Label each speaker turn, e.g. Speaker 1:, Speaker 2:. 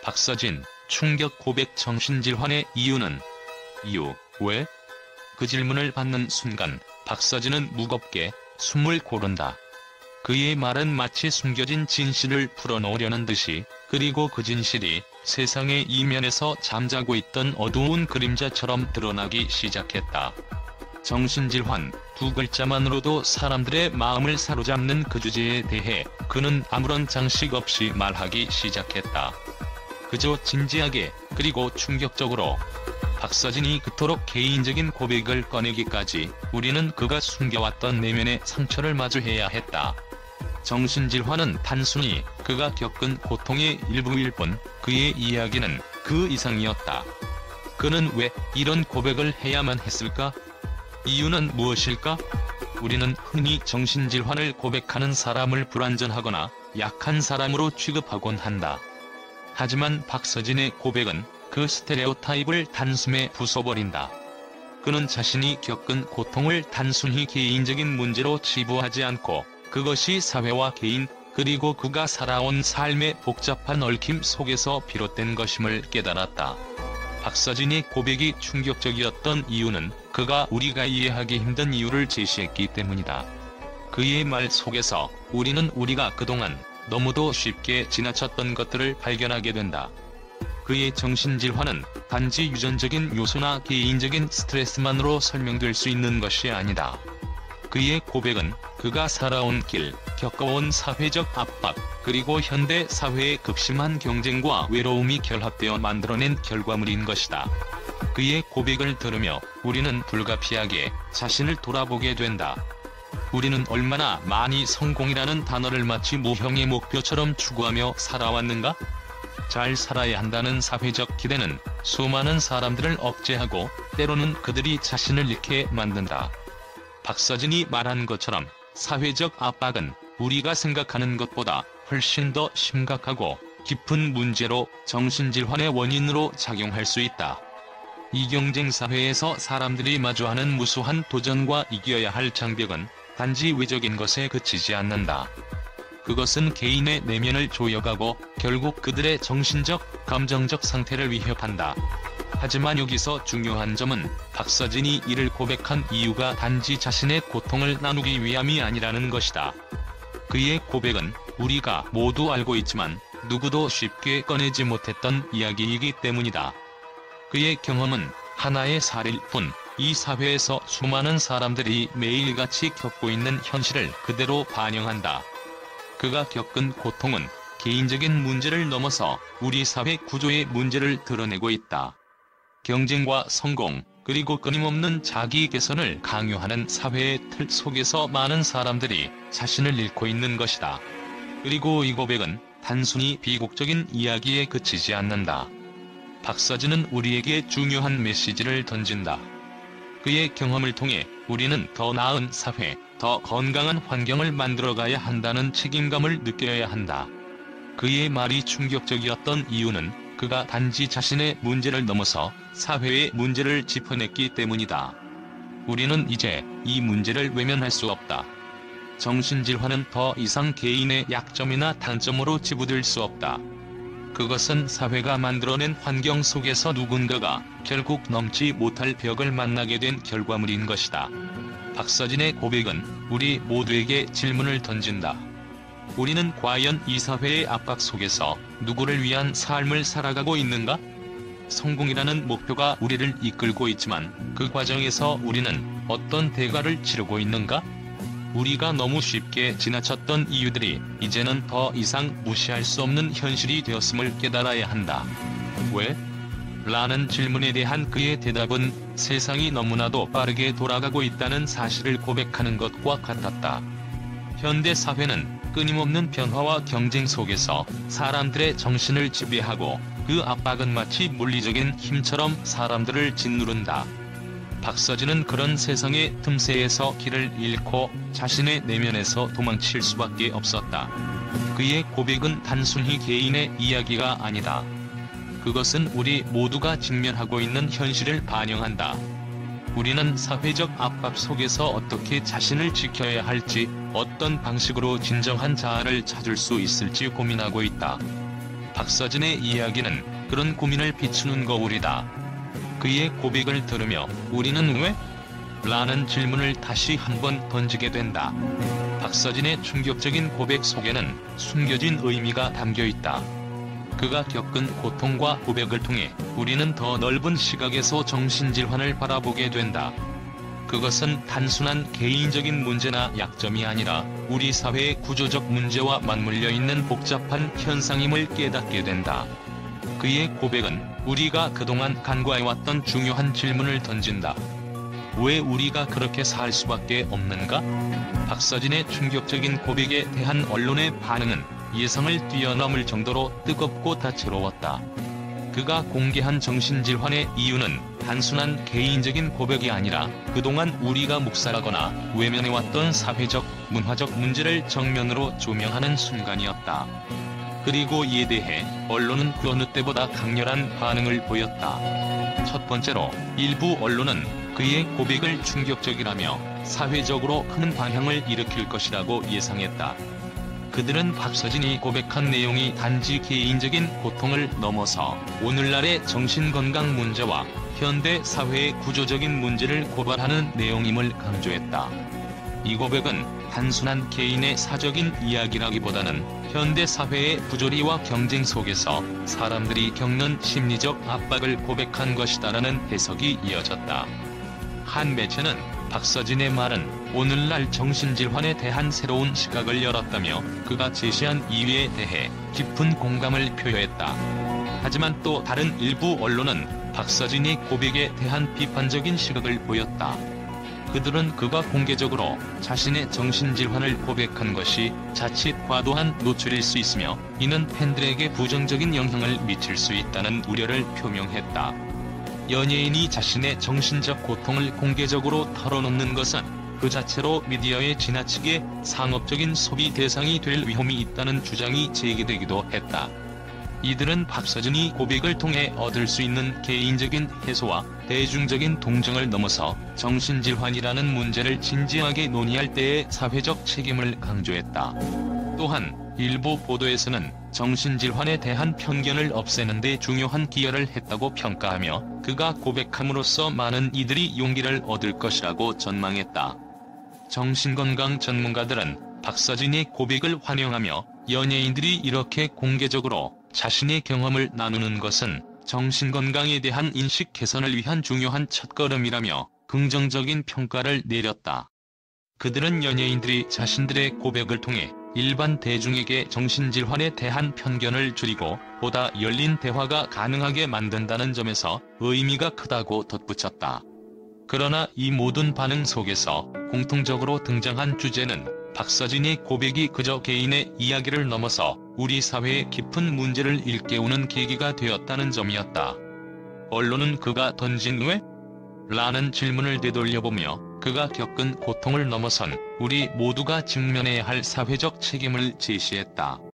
Speaker 1: 박서진, 충격 고백 정신질환의 이유는? 왜? 그 질문을 받는 순간 박서진은 무겁게 숨을 고른다. 그의 말은 마치 숨겨진 진실을 풀어놓으려는 듯이, 그리고 그 진실이 세상의 이면에서 잠자고 있던 어두운 그림자처럼 드러나기 시작했다. 정신질환 두 글자만으로도 사람들의 마음을 사로잡는 그 주제에 대해 그는 아무런 장식 없이 말하기 시작했다. 그저 진지하게, 그리고 충격적으로. 박서진이 그토록 개인적인 고백을 꺼내기까지 우리는 그가 숨겨왔던 내면의 상처를 마주해야 했다. 정신질환은 단순히 그가 겪은 고통의 일부일 뿐, 그의 이야기는 그 이상이었다. 그는 왜 이런 고백을 해야만 했을까? 이유는 무엇일까? 우리는 흔히 정신질환을 고백하는 사람을 불완전하거나 약한 사람으로 취급하곤 한다. 하지만 박서진의 고백은 그 스테레오타입을 단숨에 부숴버린다. 그는 자신이 겪은 고통을 단순히 개인적인 문제로 치부하지 않고 그것이 사회와 개인, 그리고 그가 살아온 삶의 복잡한 얽힘 속에서 비롯된 것임을 깨달았다. 박서진의 고백이 충격적이었던 이유는 그가 우리가 이해하기 힘든 이유를 제시했기 때문이다. 그의 말 속에서 우리는 우리가 그동안 너무도 쉽게 지나쳤던 것들을 발견하게 된다. 그의 정신질환은 단지 유전적인 요소나 개인적인 스트레스만으로 설명될 수 있는 것이 아니다. 그의 고백은 그가 살아온 길, 겪어온 사회적 압박, 그리고 현대 사회의 극심한 경쟁과 외로움이 결합되어 만들어낸 결과물인 것이다. 그의 고백을 들으며 우리는 불가피하게 자신을 돌아보게 된다. 우리는 얼마나 많이 성공이라는 단어를 마치 무형의 목표처럼 추구하며 살아왔는가? 잘 살아야 한다는 사회적 기대는 수많은 사람들을 억제하고 때로는 그들이 자신을 잃게 만든다. 박서진이 말한 것처럼 사회적 압박은 우리가 생각하는 것보다 훨씬 더 심각하고 깊은 문제로 정신질환의 원인으로 작용할 수 있다. 이 경쟁 사회에서 사람들이 마주하는 무수한 도전과 이겨야 할 장벽은 단지 외적인 것에 그치지 않는다. 그것은 개인의 내면을 조여가고 결국 그들의 정신적, 감정적 상태를 위협한다. 하지만 여기서 중요한 점은 박서진이 이를 고백한 이유가 단지 자신의 고통을 나누기 위함이 아니라는 것이다. 그의 고백은 우리가 모두 알고 있지만 누구도 쉽게 꺼내지 못했던 이야기이기 때문이다. 그의 경험은 하나의 사례일 뿐, 이 사회에서 수많은 사람들이 매일같이 겪고 있는 현실을 그대로 반영한다. 그가 겪은 고통은 개인적인 문제를 넘어서 우리 사회 구조의 문제를 드러내고 있다. 경쟁과 성공, 그리고 끊임없는 자기 개선을 강요하는 사회의 틀 속에서 많은 사람들이 자신을 잃고 있는 것이다. 그리고 이 고백은 단순히 비극적인 이야기에 그치지 않는다. 박서진은 우리에게 중요한 메시지를 던진다. 그의 경험을 통해 우리는 더 나은 사회, 더 건강한 환경을 만들어가야 한다는 책임감을 느껴야 한다. 그의 말이 충격적이었던 이유는 그가 단지 자신의 문제를 넘어서 사회의 문제를 짚어냈기 때문이다. 우리는 이제 이 문제를 외면할 수 없다. 정신질환은 더 이상 개인의 약점이나 단점으로 치부될 수 없다. 그것은 사회가 만들어낸 환경 속에서 누군가가 결국 넘지 못할 벽을 만나게 된 결과물인 것이다. 박서진의 고백은 우리 모두에게 질문을 던진다. 우리는 과연 이 사회의 압박 속에서 누구를 위한 삶을 살아가고 있는가? 성공이라는 목표가 우리를 이끌고 있지만 그 과정에서 우리는 어떤 대가를 치르고 있는가? 우리가 너무 쉽게 지나쳤던 이유들이 이제는 더 이상 무시할 수 없는 현실이 되었음을 깨달아야 한다. 왜? 라는 질문에 대한 그의 대답은 세상이 너무나도 빠르게 돌아가고 있다는 사실을 고백하는 것과 같았다. 현대 사회는 끊임없는 변화와 경쟁 속에서 사람들의 정신을 지배하고 그 압박은 마치 물리적인 힘처럼 사람들을 짓누른다. 박서진은 그런 세상의 틈새에서 길을 잃고 자신의 내면에서 도망칠 수밖에 없었다. 그의 고백은 단순히 개인의 이야기가 아니다. 그것은 우리 모두가 직면하고 있는 현실을 반영한다. 우리는 사회적 압박 속에서 어떻게 자신을 지켜야 할지, 어떤 방식으로 진정한 자아를 찾을 수 있을지 고민하고 있다. 박서진의 이야기는 그런 고민을 비추는 거울이다. 그의 고백을 들으며 우리는 왜? 라는 질문을 다시 한번 던지게 된다. 박서진의 충격적인 고백 속에는 숨겨진 의미가 담겨있다. 그가 겪은 고통과 고백을 통해 우리는 더 넓은 시각에서 정신질환을 바라보게 된다. 그것은 단순한 개인적인 문제나 약점이 아니라 우리 사회의 구조적 문제와 맞물려 있는 복잡한 현상임을 깨닫게 된다. 그의 고백은 우리가 그동안 간과해왔던 중요한 질문을 던진다. 왜 우리가 그렇게 살 수밖에 없는가? 박서진의 충격적인 고백에 대한 언론의 반응은 예상을 뛰어넘을 정도로 뜨겁고 다채로웠다. 그가 공개한 정신질환의 이유는 단순한 개인적인 고백이 아니라 그동안 우리가 묵살하거나 외면해왔던 사회적, 문화적 문제를 정면으로 조명하는 순간이었다. 그리고 이에 대해 언론은 그 어느 때보다 강렬한 반응을 보였다. 첫 번째로 일부 언론은 그의 고백을 충격적이라며 사회적으로 큰 반향을 일으킬 것이라고 예상했다. 그들은 박서진이 고백한 내용이 단지 개인적인 고통을 넘어서 오늘날의 정신건강 문제와 현대 사회의 구조적인 문제를 고발하는 내용임을 강조했다. 이 고백은 단순한 개인의 사적인 이야기라기보다는 현대 사회의 부조리와 경쟁 속에서 사람들이 겪는 심리적 압박을 고백한 것이다라는 해석이 이어졌다. 한 매체는 박서진의 말은 오늘날 정신질환에 대한 새로운 시각을 열었다며 그가 제시한 이유에 대해 깊은 공감을 표했다. 하지만 또 다른 일부 언론은 박서진의 고백에 대한 비판적인 시각을 보였다. 그들은 그가 공개적으로 자신의 정신질환을 고백한 것이 자칫 과도한 노출일 수 있으며 이는 팬들에게 부정적인 영향을 미칠 수 있다는 우려를 표명했다. 연예인이 자신의 정신적 고통을 공개적으로 털어놓는 것은 그 자체로 미디어의 지나치게 상업적인 소비 대상이 될 위험이 있다는 주장이 제기되기도 했다. 이들은 박서진이 고백을 통해 얻을 수 있는 개인적인 해소와 대중적인 동정을 넘어서 정신질환이라는 문제를 진지하게 논의할 때의 사회적 책임을 강조했다. 또한 일부 보도에서는 정신질환에 대한 편견을 없애는 데 중요한 기여를 했다고 평가하며 그가 고백함으로써 많은 이들이 용기를 얻을 것이라고 전망했다. 정신건강 전문가들은 박서진의 고백을 환영하며 연예인들이 이렇게 공개적으로 자신의 경험을 나누는 것은 정신건강에 대한 인식 개선을 위한 중요한 첫걸음이라며 긍정적인 평가를 내렸다. 그들은 연예인들이 자신들의 고백을 통해 일반 대중에게 정신질환에 대한 편견을 줄이고 보다 열린 대화가 가능하게 만든다는 점에서 의미가 크다고 덧붙였다. 그러나 이 모든 반응 속에서 공통적으로 등장한 주제는 박서진의 고백이 그저 개인의 이야기를 넘어서 우리 사회의 깊은 문제를 일깨우는 계기가 되었다는 점이었다. 언론은 그가 던진 왜? 라는 질문을 되돌려보며 그가 겪은 고통을 넘어선 우리 모두가 직면해야 할 사회적 책임을 제시했다.